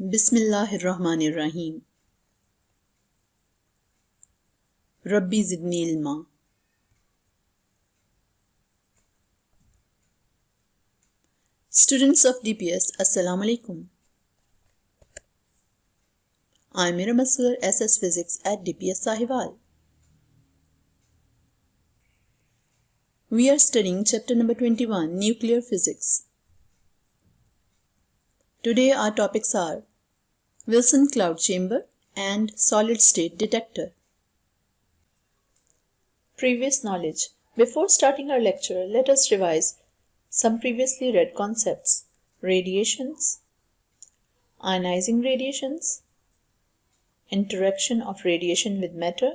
बिस्मिल्लाहिर्रहमानिर्रहीम। रब्बी ज़िदनी इल्मा। Students of DPS, Assalamu alaikum. I am Mira Masur, SS Physics at DPS Sahiwal. We are studying chapter number 21, Nuclear Physics. Today our topics are Wilson cloud chamber and solid state detector. Previous knowledge. Before starting our lecture, let us revise some previously read concepts. Radiations, ionizing radiations, interaction of radiation with matter,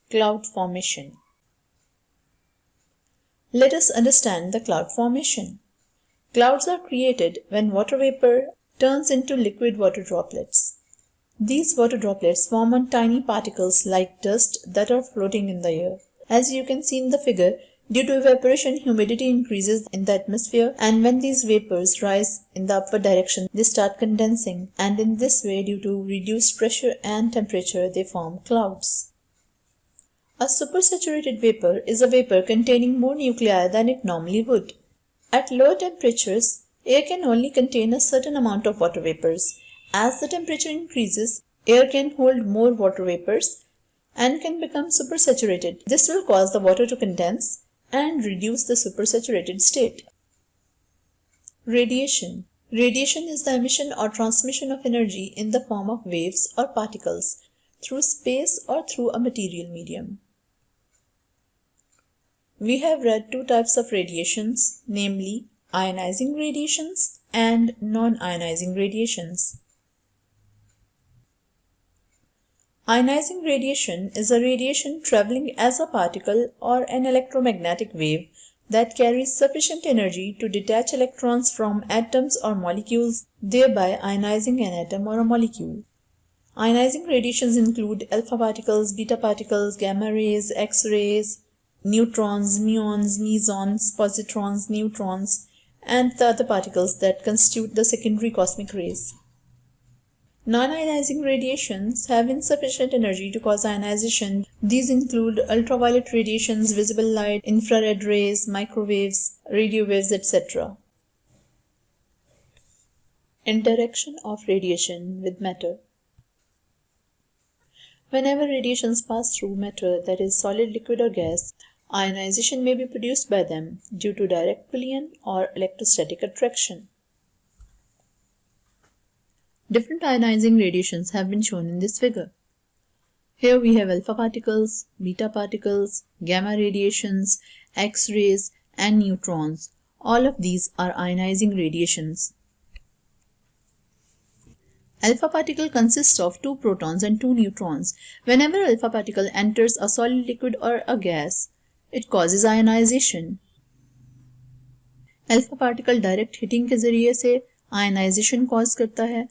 cloud formation. Let us understand the cloud formation. Clouds are created when water vapor turns into liquid water droplets. These water droplets form on tiny particles like dust that are floating in the air. As you can see in the figure, due to evaporation, humidity increases in the atmosphere, and when these vapors rise in the upward direction, they start condensing, and in this way, due to reduced pressure and temperature, they form clouds. A supersaturated vapor is a vapor containing more nuclei than it normally would. At lower temperatures, air can only contain a certain amount of water vapors. As the temperature increases, air can hold more water vapors and can become supersaturated. This will cause the water to condense and reduce the supersaturated state. Radiation. Radiation is the emission or transmission of energy in the form of waves or particles through space or through a material medium. We have read two types of radiations, namely ionizing radiations and non-ionizing radiations. Ionizing radiation is a radiation traveling as a particle or an electromagnetic wave that carries sufficient energy to detach electrons from atoms or molecules, thereby ionizing an atom or a molecule. Ionizing radiations include alpha particles, beta particles, gamma rays, X-rays, neutrons, muons, mesons, positrons, neutrons, and the other particles that constitute the secondary cosmic rays. Non-ionizing radiations have insufficient energy to cause ionization. These include ultraviolet radiations, visible light, infrared rays, microwaves, radio waves, etc. Interaction of radiation with matter. Whenever radiations pass through matter, that is solid, liquid or gas, ionization may be produced by them due to direct Coulomb or electrostatic attraction. Different ionizing radiations have been shown in this figure. Here we have alpha particles, beta particles, gamma radiations, X-rays and neutrons. All of these are ionizing radiations. Alpha particle consists of 2 protons and 2 neutrons. Whenever alpha particle enters a solid, liquid or a gas, it causes ionization. Alpha particle direct hitting के जरिए से ionization cause करता है.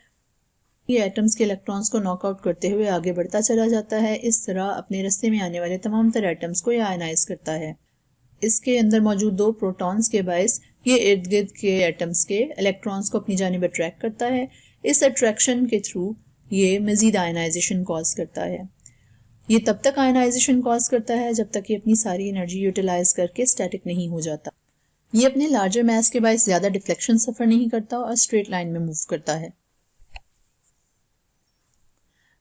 ये atoms के electrons को knockout करते हुए आगे बढ़ता चला जाता है. इस तरह अपने रास्ते में आने वाले तमाम तरह एटम्स को ये आयनाइज करता है. इसके अंदर मौजूद 2 प्रोटॉन्स के बायस ये इर्द गिर्द के एटम्स के इलेक्ट्रॉन्स को अपनी जानिब अट्रैक्ट करता है. इस अट्रैक्शन के थ्रू ये मजीद आयनाइजेशन कॉज करता है. ये तब तक आयनाइजेशन कॉज करता है जब तक ये अपनी सारी एनर्जी यूटिलाइज करके स्टैटिक नहीं हो जाता. ये अपने लार्जर मास के बायस ज़्यादा डिफ्लेक्शन सफ़र नहीं करता और स्ट्रेट लाइन में मूव करता है.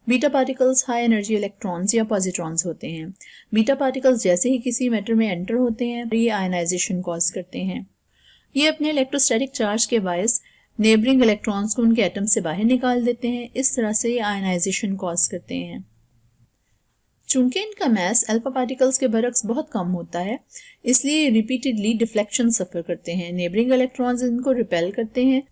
Beta particles high energy electrons या पॉजिट्रॉन्स होते हैं. बीटा पार्टिकल्स जैसे ही किसी मैटर में एंटर होते हैं ये आयनाइजेशन कॉज करते हैं. ये अपने इलेक्ट्रोस्टैटिक चार्ज के बायस नेबरिंग इलेक्ट्रॉन्स को उनके एटम से बाहर निकाल देते हैं. इस तरह से ये आयनाइजेशन कॉज करते हैं. चूंकि इनका मास अल्फा पार्टिकल्स के बरक्स बहुत कम होता है, इसलिए ये रिपीटेडली डिफ्लेक्शन सफ़र करते हैं. नेबरिंग इलेक्ट्रॉन्स इनको रिपेल करते हैं.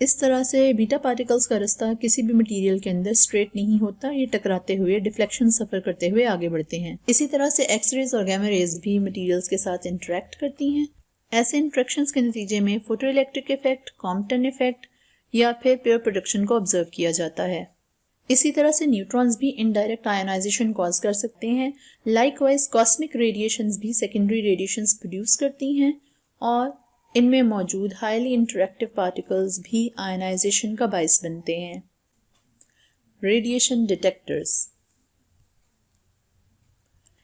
इस तरह से बीटा पार्टिकल्स का रास्ता किसी भी मटेरियल के अंदर स्ट्रेट नहीं होता. ये टकराते हुए डिफ्लेक्शन सफ़र करते हुए आगे बढ़ते हैं. इसी तरह से एक्स-रेज और गैमा रेज भी मटेरियल्स के साथ इंटरेक्ट करती हैं. ऐसे इंटरेक्शंस के नतीजे में फोटोइलेक्ट्रिक इफेक्ट, कॉम्पटन इफेक्ट या फिर पेयर प्रोडक्शन को ऑब्जर्व किया जाता है. इसी तरह से न्यूट्रॉन्स भी इनडायरेक्ट आयनाइजेशन कॉज कर सकते हैं. लाइकवाइज कॉस्मिक रेडिएशंस भी सेकेंडरी रेडिएशंस प्रोड्यूस करती हैं और इनमें मौजूद हाईली इंटरैक्टिव पार्टिकल्स भी आयनाइजेशन का बायस बनते हैं। Radiation detectors.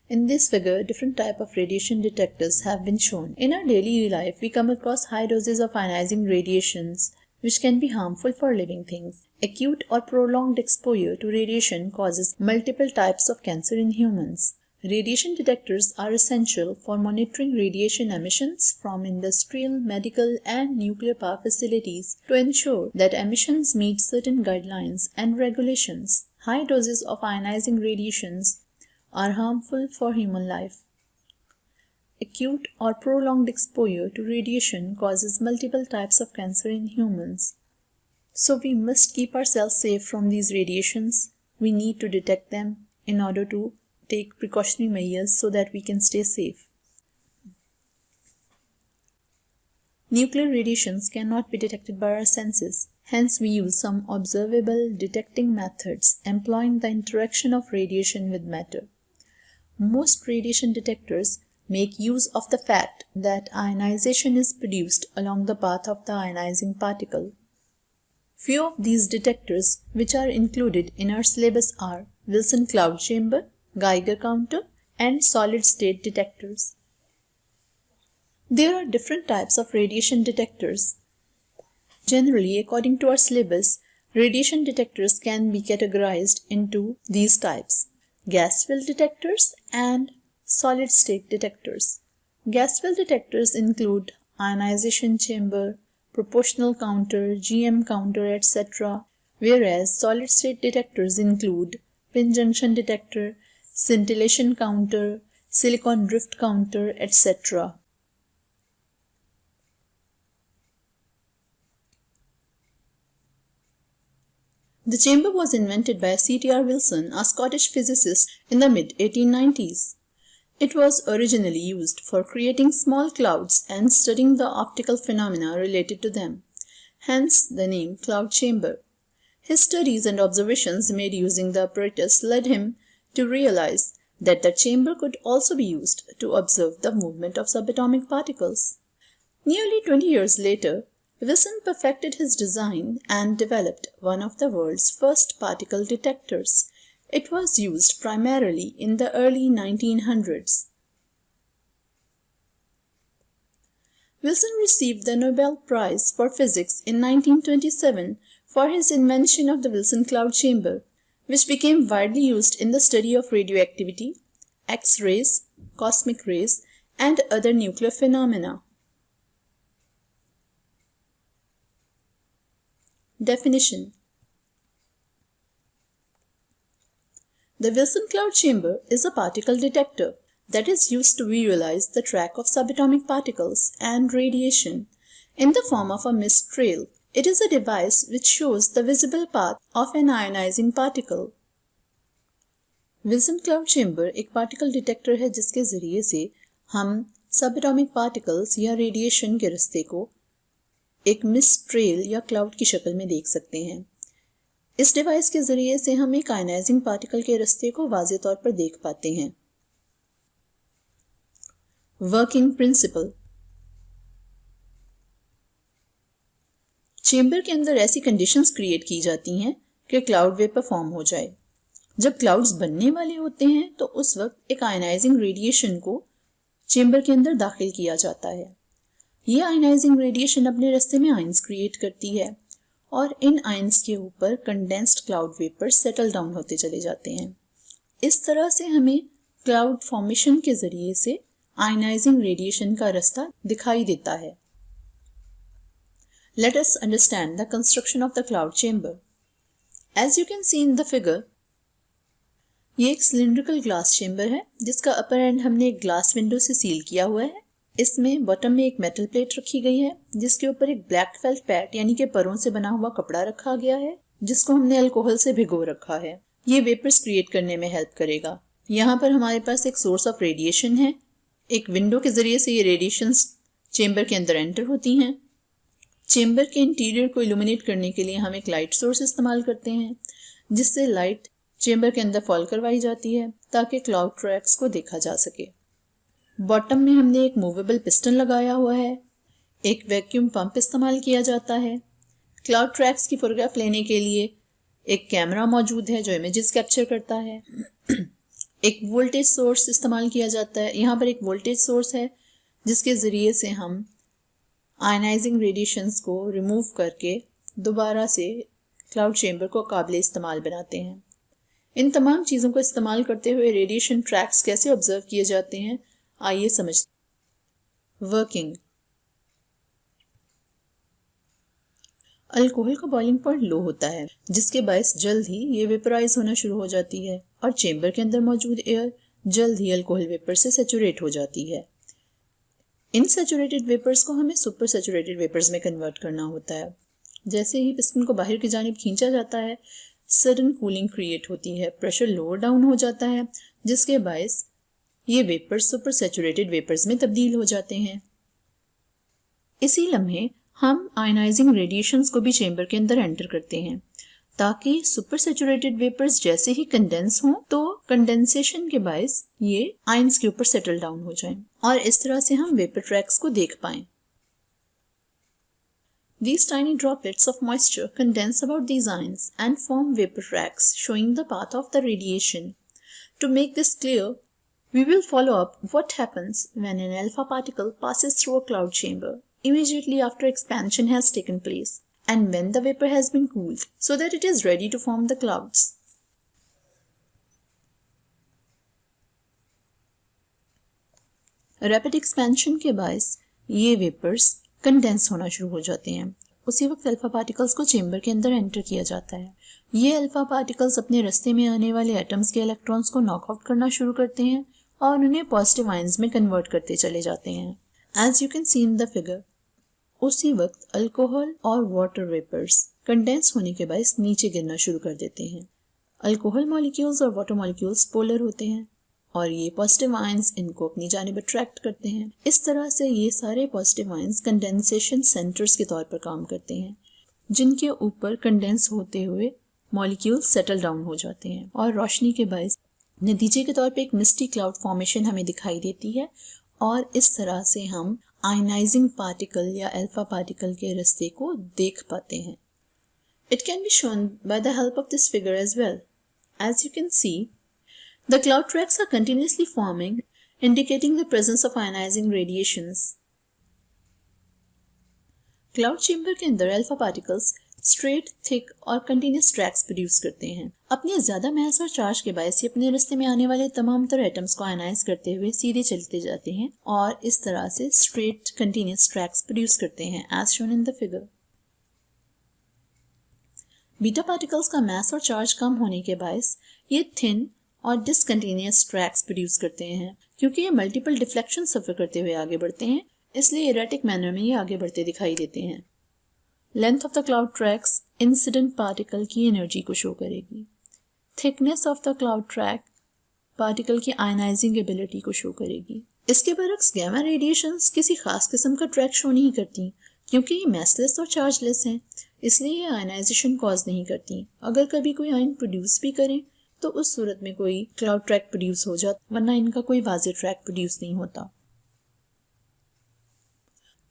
In this figure, different type of radiation detectors have been shown. In our daily life, we come across high doses of ionizing radiations which can be harmful for living things. Acute or prolonged exposure to radiation causes multiple types of cancer in humans. Radiation detectors are essential for monitoring radiation emissions from industrial, medical, and nuclear power facilities to ensure that emissions meet certain guidelines and regulations. High doses of ionizing radiations are harmful for human life. Acute or prolonged exposure to radiation causes multiple types of cancer in humans. So we must keep ourselves safe from these radiations. We need to detect them in order to take precautionary measures so that we can stay safe. Nuclear radiations cannot be detected by our senses. Hence, we use some observable detecting methods employing the interaction of radiation with matter. Most radiation detectors make use of the fact that ionization is produced along the path of the ionizing particle. Few of these detectors which are included in our syllabus are Wilson cloud chamber, Geiger counter, and solid-state detectors. There are different types of radiation detectors. Generally, according to our syllabus, radiation detectors can be categorized into these types: gas-filled detectors and solid-state detectors. Gas-filled detectors include ionization chamber, proportional counter, GM counter, etc., whereas solid-state detectors include pin junction detector, scintillation counter, silicon drift counter, etc. The chamber was invented by C.T.R. Wilson, a Scottish physicist, in the mid-1890s. It was originally used for creating small clouds and studying the optical phenomena related to them, hence the name cloud chamber. His studies and observations made using the apparatus led him to realize that the chamber could also be used to observe the movement of subatomic particles. Nearly 20 years later, Wilson perfected his design and developed one of the world's first particle detectors. It was used primarily in the early 1900s. Wilson received the Nobel Prize for Physics in 1927 for his invention of the Wilson cloud chamber, which became widely used in the study of radioactivity, X-rays, cosmic rays, and other nuclear phenomena. Definition. The Wilson cloud chamber is a particle detector that is used to visualize the track of subatomic particles and radiation in the form of a mist trail. It is a device which shows the visible path of an ionizing particle. Wilson cloud chamber एक particle detector है जिसके जरिए से हम subatomic particles या radiation के रास्ते को एक मिस्ट ट्रेल या क्लाउड की शक्ल में देख सकते हैं। इस डिवाइस के जरिए से हम एक आयनाइजिंग पार्टिकल के रास्ते को वाज़ेह तौर पर देख पाते हैं। Working principle. चेंबर के अंदर ऐसी कंडीशंस क्रिएट की जाती हैं कि क्लाउड वेपर फॉर्म हो जाए। जब क्लाउड्स बनने वाले होते हैं तो उस वक्त एक आयनाइजिंग रेडिएशन को चेंबर के अंदर दाखिल किया जाता है। यह आयनाइजिंग रेडिएशन अपने रास्ते में आयंस क्रिएट करती है और इन आयंस के ऊपर condensed cloud vapour settle down होते चले जाते हैं। इस तरह से हमें क्लाउड फॉर्मेशन के जरिए से आयनाइजिंग रेडिएशन का रास्ता दिखाई देता है। Let us understand the construction of the cloud chamber. As you can see in the figure, ये एक सिलिंड्रिकल ग्लास चेंबर है जिसका अपर एंड हमने एक ग्लास विंडो से सील किया हुआ है। इसमें बॉटम में एक मेटल प्लेट रखी गई है जिसके ऊपर एक ब्लैक फेल्ट पैड यानी कि परों से बना हुआ कपड़ा रखा गया है जिसको हमने अल्कोहल से भिगो रखा है। ये वेपर्स क्रिएट करने में हेल्प करेगा। यहाँ पर हमारे पास एक सोर्स ऑफ रेडिएशन है। एक विंडो के जरिए से ये रेडिएशंस चेंबर के अंदर एंटर होती हैं। चेंबर के इंटीरियर को इल्यूमिनेट करने के लिए हम एक लाइट सोर्स इस्तेमाल करते हैं जिससे लाइट चेंबर के अंदर फॉल करवाई जाती है ताकि क्लाउड ट्रैक्स को देखा जा सके। बॉटम में हमने एक मूवेबल पिस्टन लगाया हुआ है। एक वैक्यूम पंप इस्तेमाल किया जाता है। क्लाउड ट्रैक्स की फोटोग्राफ लेने के लिए एक कैमरा मौजूद है जो इमेजेस कैप्चर करता है। एक वोल्टेज सोर्स इस्तेमाल किया जाता है। यहाँ पर एक वोल्टेज सोर्स है जिसके ज़रिए से हम आयनाइजिंग रेडिएशंस को रिमूव करके दोबारा से क्लाउड चेंबर को काबिल इस्तेमाल बनाते हैं। इन तमाम चीज़ों को इस्तेमाल करते हुए रेडिएशन ट्रैक्स कैसे ऑब्जर्व किए जाते हैं, आइए समझते हैं। वर्किंग। अल्कोहल का बॉइलिंग पॉइंट लो होता है जिसके बायस जल्द ही ये वेपराइज होना शुरू हो जाती है और चेंबर के अंदर मौजूद एयर जल्द ही अल्कोहल वेपर से सैचुरेट हो जाती है। इन सैचुरेटेड वेपर्स को हमें सुपर सैचुरेटेड वेपर्स में कन्वर्ट करना होता है। जैसे ही पिस्टन को बाहर की जानिब खींचा जाता है, सडन कूलिंग क्रिएट होती है, प्रेशर लोअर डाउन हो जाता है जिसके बायस ये वेपर्स सुपर सैचुरेटेड वेपर्स में तब्दील हो जाते हैं। इसी लम्हे हम आयनाइजिंग रेडिएशंस को भी चेंबर के अंदर एंटर करते हैं ताकि सुपर सैचुरेटेड वेपर्स जैसे ही कंडेंस हों तो कंडेंसेशन के बायस ये आयंस के ऊपर सेटल डाउन हो जाएं और इस तरह से हम वेपर ट्रैक्स को देख पाएं। These tiny droplets of moisture condense about these ions and form vapor tracks showing the path of the radiation. To make this clear, we will follow up what happens when an alpha particle passes through a cloud chamber immediately after expansion has taken place and when the vapor has been cooled so that it is ready to form the clouds. Rapid expansion के बायस ये vapours condense होना शुरू हो जाते हैं। उसी वक्त alpha particles को चेंबर के अंदर एंटर किया जाता है। ये अल्फा पार्टिकल्स अपने रास्ते में आने वाले एटम्स के इलेक्ट्रॉन्स को नॉकआउट करना शुरू करते हैं और उन्हें पॉजिटिव आयंस में कन्वर्ट करते चले जाते हैं। As you can see in the figure, उसी वक्त अल्कोहल और वाटर वेपर्स कंडेंस होने के बायस नीचे गिरना शुरू कर देते हैं। अल्कोहल मॉलिक्यूल्स और वाटर मॉलिक्यूल्स पोलर होते हैं और ये पॉजिटिव आयंस इनको अपनी जानिब अट्रैक्ट करते हैं। इस तरह से ये सारे पॉजिटिव आयंस कंडेंसेशन सेंटर्स के तौर पर काम करते हैं जिनके ऊपर कंडेंस होते हुए मॉलिक्यूल्स सेटल डाउन हो जाते हैं और रोशनी के बायस नतीजे के तौर पे एक मिस्टी क्लाउड फॉर्मेशन हमें दिखाई देती है और इस तरह से हम आयनाइजिंग पार्टिकल या अल्फा पार्टिकल के रास्ते को देख पाते हैं। It can be shown by the help of this figure as well. As you can see, the cloud tracks are continuously forming, indicating the presence of ionizing radiations. Cloud chamber के अंदर alpha particles straight, thick और continuous tracks produce करते हैं। अपने ज़्यादा मास और charge के बायस ये अपने रास्ते में आने वाले तमाम तरह एटम्स को आयनाइज करते हुए सीधे चलते जाते हैं और इस तरह से स्ट्रेट कंटिन्यूस ट्रैक्स प्रोड्यूस करते हैं as shown in the figure. Beta particles का मास और चार्ज कम होने के बायस ये थिन और डिसकंटिन्यूस ट्रैक्स प्रोड्यूस करते हैं। क्योंकि ये मल्टीपल डिफ्लेक्शन सफ़र करते हुए आगे बढ़ते हैं इसलिए इरेटिक मैनर में ये आगे बढ़ते दिखाई देते हैं। Length of the cloud tracks incident particle की एनर्जी को शो करेगी। Thickness of the cloud track particle की आयनाइजिंग एबिलिटी को शो करेगी। इसके बरक्स गैमा रेडिएशंस किसी खास किस्म का ट्रैक शो नहीं करती क्योंकि ये मैसलेस और चार्जलेस हैं, इसलिए ये आयनाइजेशन कॉज नहीं करती। अगर कभी कोई आयन प्रोड्यूस भी करें तो उस सूरत में कोई क्लाउड ट्रैक प्रोड्यूस हो जाता, वरना इनका कोई वाज़ेह ट्रैक प्रोड्यूस नहीं होता।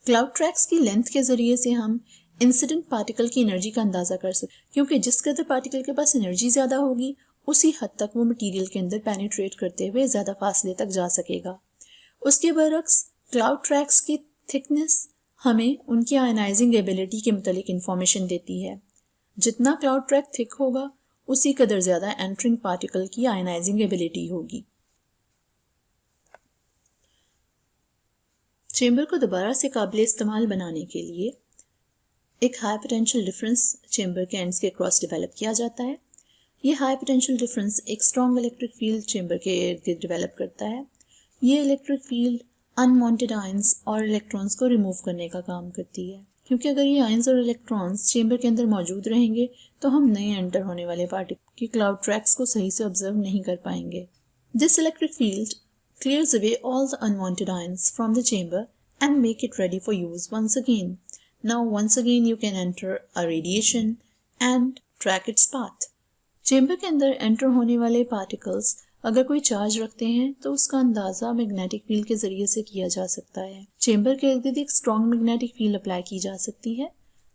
क्लाउड ट्रैक्स की लेंथ के ज़रिए से हम इंसिडेंट पार्टिकल की एनर्जी का अंदाज़ा कर सकते क्योंकि जिस कदर पार्टिकल के पास एनर्जी ज़्यादा होगी उसी हद तक वो मटीरियल के अंदर पेनिट्रेट करते हुए ज़्यादा फासले तक जा सकेगा। उसके बरक्स क्लाउड ट्रैक्स की थिकनेस हमें उनकी आयनाइजिंग एबिलिटी के मुतालिक इंफॉर्मेशन देती है। जितना क्लाउड ट्रैक थिक होगा उसी कदर ज़्यादा एंटरिंग पार्टिकल की आयनाइजिंग एबिलिटी होगी। चेंबर को दोबारा से काबिल इस्तेमाल बनाने के लिए एक हाई पोटेंशियल डिफरेंस चेंबर के एंड्स के क्रॉस डेवलप किया जाता है। ये हाई पोटेंशियल डिफरेंस एक स्ट्रॉन्ग इलेक्ट्रिक फील्ड चेंबर के इर्द गिर्द डेवलप करता है। ये इलेक्ट्रिक फील्ड अनवांटेड आयंस और इलेक्ट्रॉन्स को रिमूव करने का काम करती है क्योंकि अगर ये आयंस और इलेक्ट्रॉन्स चेंबर के अंदर मौजूद रहेंगे तो हम नए एंटर होने वाले पार्टिकल के क्लाउड ट्रैक्स को सही से ऑब्जर्व नहीं कर पाएंगे। This electric field clears away all the unwanted ions from the chamber and make it ready for use once again. Now once again you can enter a radiation and track its path. Chamber के अंदर enter होने वाले particles अगर कोई charge रखते हैं तो उसका अंदाज़ा मैग्नेटिक फील्ड के ज़रिए से किया जा सकता है। चेंबर के इर्द गिर्द एक स्ट्रॉन्ग मैग्नेटिक फील्ड अप्लाई की जा सकती है।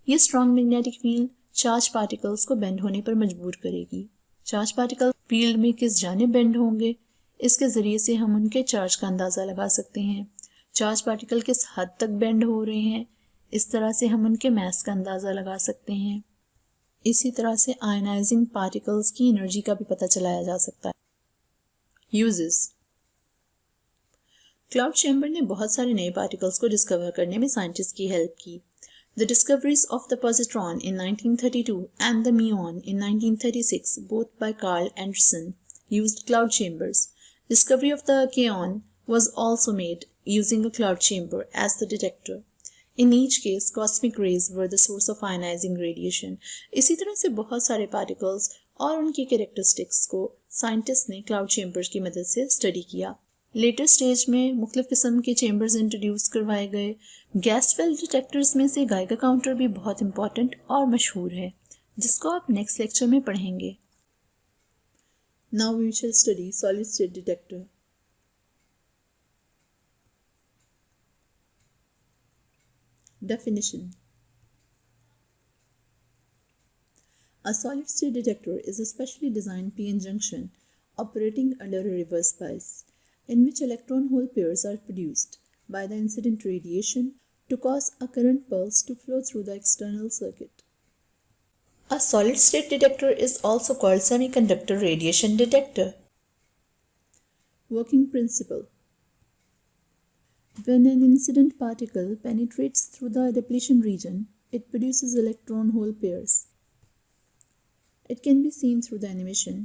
ये strong magnetic field charge particles को बेंड होने पर मजबूर करेगी। चार्ज पार्टिकल फील्ड में किस जानिब बेंड होंगे, इसके ज़रिए से हम उनके चार्ज का अंदाज़ा लगा सकते हैं। चार्ज पार्टिकल किस हद तक बेंड हो रहे हैं, इस तरह से हम उनके मास का अंदाज़ा लगा सकते हैं। इसी तरह से आयनाइजिंग पार्टिकल्स की एनर्जी का भी पता चलाया जा सकता है। यूजेस। क्लाउड चैम्बर ने बहुत सारे नए पार्टिकल्स को डिस्कवर करने में साइंटिस्ट की हेल्प की। The discoveries of the positron in 1932 and the muon in 1936, both by Carl Anderson, used cloud chambers. Discovery of the kaon was also made using a cloud chamber as the detector. In each case, cosmic rays were the source of ionizing radiation. इसी तरह से बहुत सारे particles और उनकी characteristics को scientist ने cloud chambers की मदद से स्टडी किया। लेटर स्टेज में मुख्तलिफ किस्म के चेम्बर्स इंट्रोड्यूस करवाए गए। गैस फेल डिटेक्टर्स में से गाइगर काउंटर भी बहुत इंपॉर्टेंट और मशहूर है, जिसको आप नेक्स्ट लेक्चर में पढ़ेंगे। Now we shall study solid state detector. Definition. A solid-state detector is a specially designed p-n junction operating under a reverse bias, in which electron hole pairs are produced by the incident radiation to cause a current pulse to flow through the external circuit. A solid-state detector is also called semiconductor radiation detector. Working principle. When an incident particle penetrates through the depletion region, it produces electron hole pairs. It can be seen through the animation.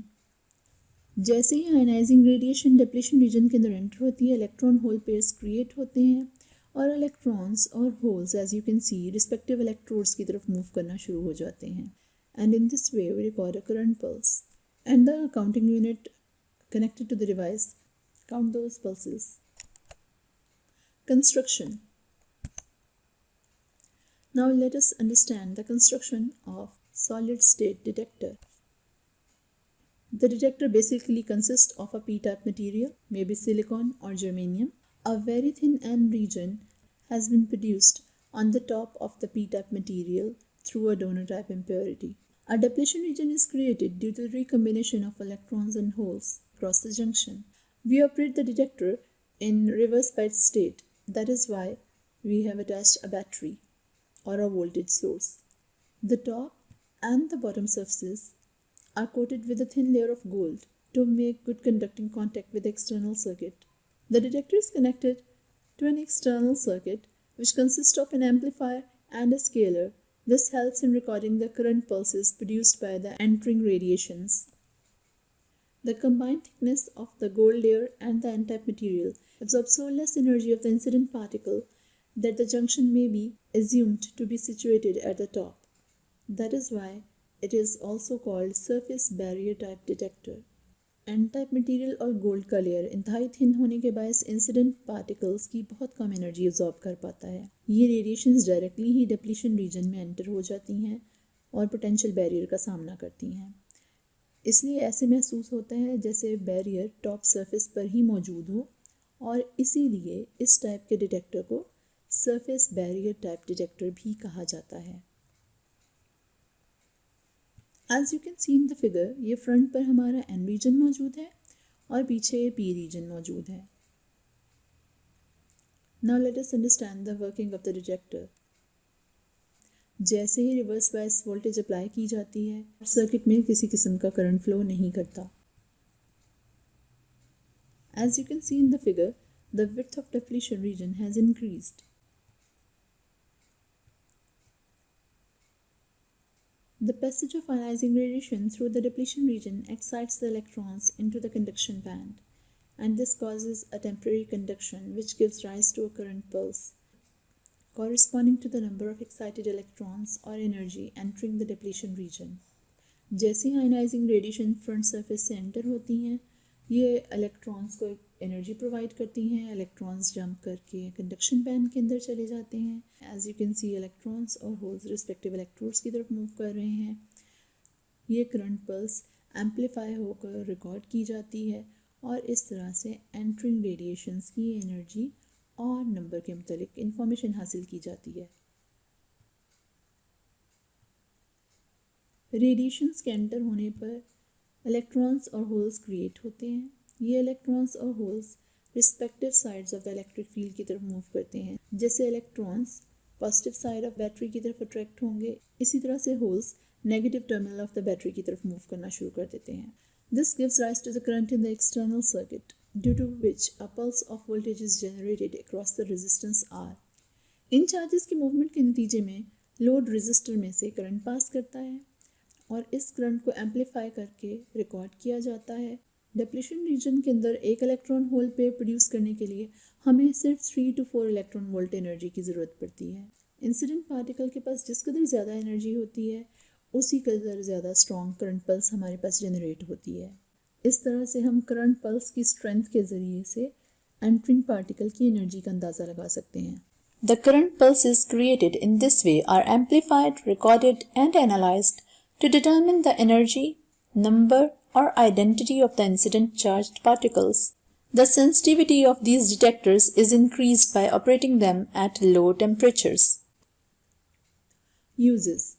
जैसे ही ionising radiation depletion region के अंदर enter होती है, electron hole pairs create होते हैं और electrons और holes as you can see respective electrodes की तरफ मूव करना शुरू हो जाते हैं। And in this way we record a current pulse and the counting unit connected to the device count those pulses. Construction. Now let us understand the construction of solid-state detector. The detector basically consists of a p-type material, maybe silicon or germanium. A very thin N region has been produced on the top of the p-type material through a donor-type impurity. A depletion region is created due to the recombination of electrons and holes across the junction. We operate the detector in reverse bias state. That is why we have attached a battery or a voltage source. The top and the bottom surfaces are coated with a thin layer of gold to make good conducting contact with the external circuit. The detector is connected to an external circuit which consists of an amplifier and a scaler. This helps in recording the current pulses produced by the entering radiations. The combined thickness of the gold layer and the N-type material absorbs so less energy of the incident particle that the junction may be assumed to be situated at the top. That is why it is also called surface barrier type detector. N-type material और gold का layer इंतहाई thin होने के बायस incident particles की बहुत कम energy absorb कर पाता है। ये रेडिएशंस डायरेक्टली ही डिप्लीशन रीजन में एंटर हो जाती हैं और पोटेंशियल बैरियर का सामना करती हैं। इसलिए ऐसे महसूस होता है जैसे बैरियर टॉप सरफेस पर ही मौजूद हो, और इसीलिए इस टाइप के डिटेक्टर को सरफेस बैरियर टाइप डिटेक्टर भी कहा जाता है। As you can see in the figure, ये फ्रंट पर हमारा एन रीजन मौजूद है और पीछे पी रीजन मौजूद है। Now let us understand the working of the detector. जैसे ही रिवर्स बायस वोल्टेज अप्लाई की जाती है, सर्किट में किसी किस्म का करंट फ्लो नहीं करता। As you can see in the figure, the width of depletion region has increased. The passage of ionizing radiation through the depletion region excites the electrons into the conduction band, and this causes a temporary conduction which gives rise to a current pulse corresponding to the number of excited electrons or energy entering the depletion region. जैसे ionising radiation front surface से enter होती हैं, ये electrons को energy provide करती हैं। Electrons jump करके conduction band के अंदर चले जाते हैं। As you can see, electrons और होल्स रिस्पेक्टिव इलेक्ट्रोड्स की तरफ मूव कर रहे हैं। ये करंट पल्स एम्पलीफाई होकर रिकॉर्ड की जाती है और इस तरह से एंटरिंग रेडिएशंस की एनर्जी और नंबर के मुतालिक इंफॉर्मेशन हासिल की जाती है। रेडिएशंस के एंटर होने पर इलेक्ट्रॉन्स और होल्स क्रिएट होते हैं। ये इलेक्ट्रॉन्स और holes respective sides of the electric field की तरफ मूव करते हैं। जैसे electrons positive side of battery की तरफ अट्रैक्ट होंगे, इसी तरह से holes negative terminal of the battery की तरफ मूव करना शुरू कर देते हैं। This gives rise to the current in the external circuit, due to which a pulse of voltage is generated across the resistance R. In charges की movement के नतीजे में लोड रेजिस्टर में से करंट पास करता है और इस करंट को एम्पलीफाई करके रिकॉर्ड किया जाता है। डिप्लीशन रीजन के अंदर एक इलेक्ट्रॉन होल पेयर प्रोड्यूस करने के लिए हमें सिर्फ 3 to 4 इलेक्ट्रॉन वोल्ट एनर्जी की ज़रूरत पड़ती है। इंसिडेंट पार्टिकल के पास जिस कदर ज़्यादा एनर्जी होती है उसी कदर ज़्यादा स्ट्रॉन्ग करंट पल्स हमारे पास जनरेट होती है। इस तरह से हम करंट पल्स की स्ट्रेंथ के ज़रिए से एंटरिंग पार्टिकल की एनर्जी का अंदाज़ा लगा सकते हैं। The current pulses created in this way are amplified, recorded and analyzed to determine the energy, number or identity of the incident charged particles. The sensitivity of these detectors is increased by operating them at low temperatures. Uses.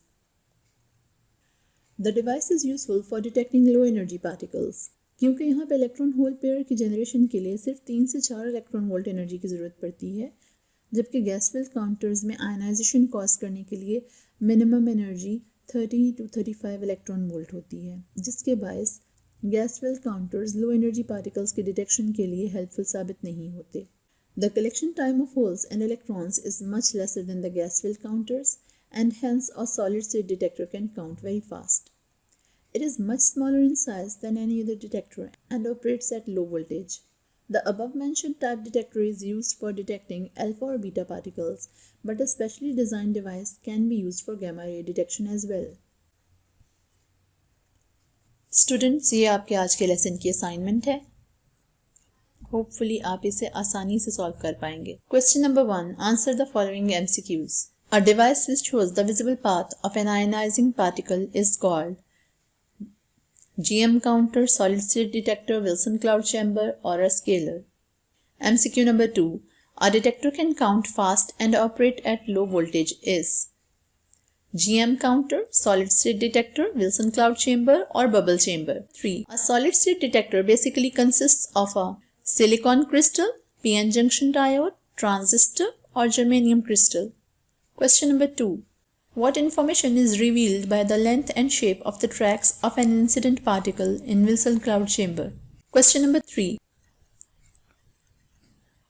The device is useful for detecting low energy particles. क्योंकि यहाँ पे electron hole pair की generation के लिए सिर्फ 3 से 4 electron volt energy की ज़रूरत पड़ती है, जबकि गैस फिल्ड काउंटर्स में आयनाइजेशन कॉज करने के लिए minimum energy 30 to 35 electron volt होती है, जिसके बायस gas filled counters low energy particles के डिटेक्शन के लिए हेल्पफुल साबित नहीं होते। The collection time of holes and electrons is much lesser than the gas field counters, and hence a solid state detector can count very fast. It is much smaller in size than any other detector and operates at low voltage. The above mentioned type detector is used for detecting alpha or beta particles, but a specially designed device can be used for gamma ray detection as well. Students, ये आपके आज के lesson की assignment है। Hopefully आप इसे आसानी से सॉल्व कर पाएंगे। Question number 1, answer the following MCQs. A device which shows the visible path of an ionizing particle is called GM counter, solid state detector, Wilson cloud chamber, or a scaler. MCQ number 2, a detector can count fast and operate at low voltage is GM counter, solid state detector, Wilson cloud chamber, or bubble chamber. 3. A solid state detector basically consists of a silicon crystal, PN junction diode, transistor, or germanium crystal. Question number 2. What information is revealed by the length and shape of the tracks of an incident particle in Wilson cloud chamber? Question number 3.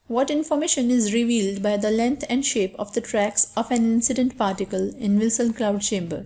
What information is revealed by the length and shape of the tracks of an incident particle in Wilson cloud chamber?